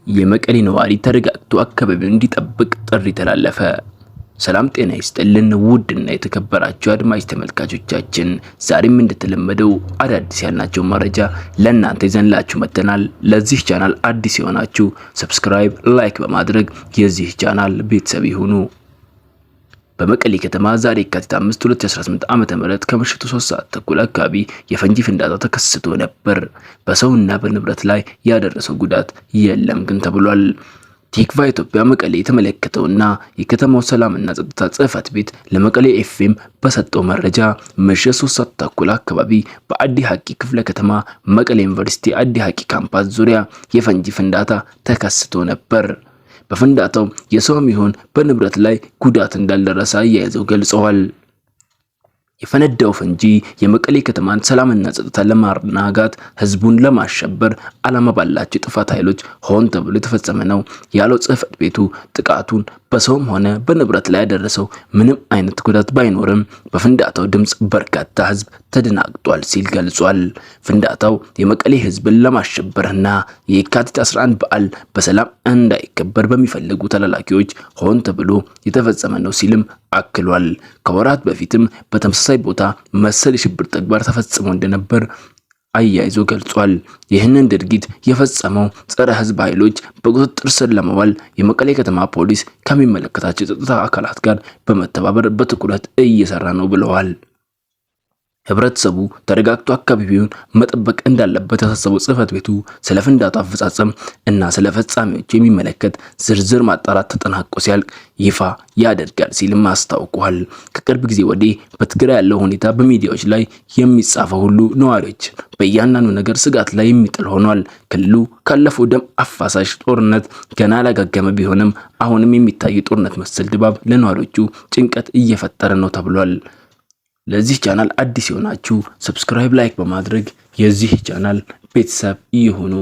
የመቀሌ ነዋሪ ተረጋግቶ አካባቢውን እንዲጠብቅ ጥሪ ተላለፈ። ሰላም ጤና ይስጥልን ውድና የተከበራችሁ አድማጭ ተመልካቾቻችን፣ ዛሬም እንደተለመደው አዳዲስ ያልናቸው መረጃ ለእናንተ ይዘንላችሁ መጥተናል። ለዚህ ቻናል አዲስ የሆናችሁ ሰብስክራይብ፣ ላይክ በማድረግ የዚህ ቻናል ቤተሰብ ይሁኑ። በመቀሌ ከተማ ዛሬ የካቲት 5 2018 ዓ.ም ከምሽቱ 3 ሰዓት ተኩል አካባቢ የፈንጂ ፍንዳታ ተከስቶ ነበር። በሰውና በንብረት ላይ ያደረሰው ጉዳት የለም ግን ተብሏል። ቲክቫ ኢትዮጵያ መቀሌ የተመለከተውና የከተማው ሰላምና ጸጥታ ጽሕፈት ቤት ለመቀሌ ኤፍኤም በሰጠው መረጃ ምሽት 3 ሰዓት ተኩል አካባቢ በአዲ ሐቂ ክፍለ ከተማ መቀሌ ዩኒቨርሲቲ አዲ ሐቂ ካምፓስ ዙሪያ የፈንጂ ፍንዳታ ተከስቶ ነበር። በፍንዳታው የሰውም ይሁን በንብረት ላይ ጉዳት እንዳልደረሰ አያይዘው ገልጸዋል። የፈነዳው ፈንጂ የመቀሌ ከተማን ሰላምና ጸጥታ ለማናጋት ህዝቡን ለማሸበር ዓላማ ባላቸው ጥፋት ኃይሎች ሆን ተብሎ የተፈጸመ ነው ያለው ጽሕፈት ቤቱ ጥቃቱን በሰውም ሆነ በንብረት ላይ ያደረሰው ምንም አይነት ጉዳት ባይኖርም በፍንዳታው ድምጽ በርካታ ህዝብ ተደናግጧል ሲል ገልጿል። ፍንዳታው የመቀሌ ህዝብን ለማሸበርና የካቲት 11 በዓል በሰላም እንዳይከበር በሚፈልጉ ተላላኪዎች ሆን ተብሎ የተፈጸመ ነው ሲልም አክሏል። ከወራት በፊትም በተመሳሳይ ቦታ መሰል የሽብር ተግባር ተፈጽሞ እንደነበር አያይዞ ገልጿል። ይህንን ድርጊት የፈጸመው ጸረ ህዝብ ኃይሎች በቁጥጥር ስር ለማዋል የመቀሌ ከተማ ፖሊስ ከሚመለከታቸው የጸጥታ አካላት ጋር በመተባበር በትኩረት እየሰራ ነው ብለዋል። ህብረተሰቡ ተረጋግቶ አካባቢውን መጠበቅ እንዳለበት ያሳሰበው ጽሕፈት ቤቱ ስለ ፍንዳታው አፈጻጸም እና ስለ ፈጻሚዎች የሚመለከት ዝርዝር ማጣራት ተጠናቆ ሲያልቅ ይፋ ያደርጋል ሲልም አስታውቋል። ከቅርብ ጊዜ ወዲህ በትግራይ ያለው ሁኔታ በሚዲያዎች ላይ የሚጻፈው ሁሉ ነዋሪዎች በእያንዳንዱ ነገር ስጋት ላይ የሚጥል ሆኗል። ክልሉ ካለፈው ደም አፋሳሽ ጦርነት ገና ያላገገመ ቢሆንም አሁንም የሚታይ ጦርነት መሰል ድባብ ለነዋሪዎቹ ጭንቀት እየፈጠረ ነው ተብሏል። ለዚህ ቻናል አዲስ የሆናችሁ ሰብስክራይብ፣ ላይክ በማድረግ የዚህ ቻናል ቤተሰብ ይሁኑ።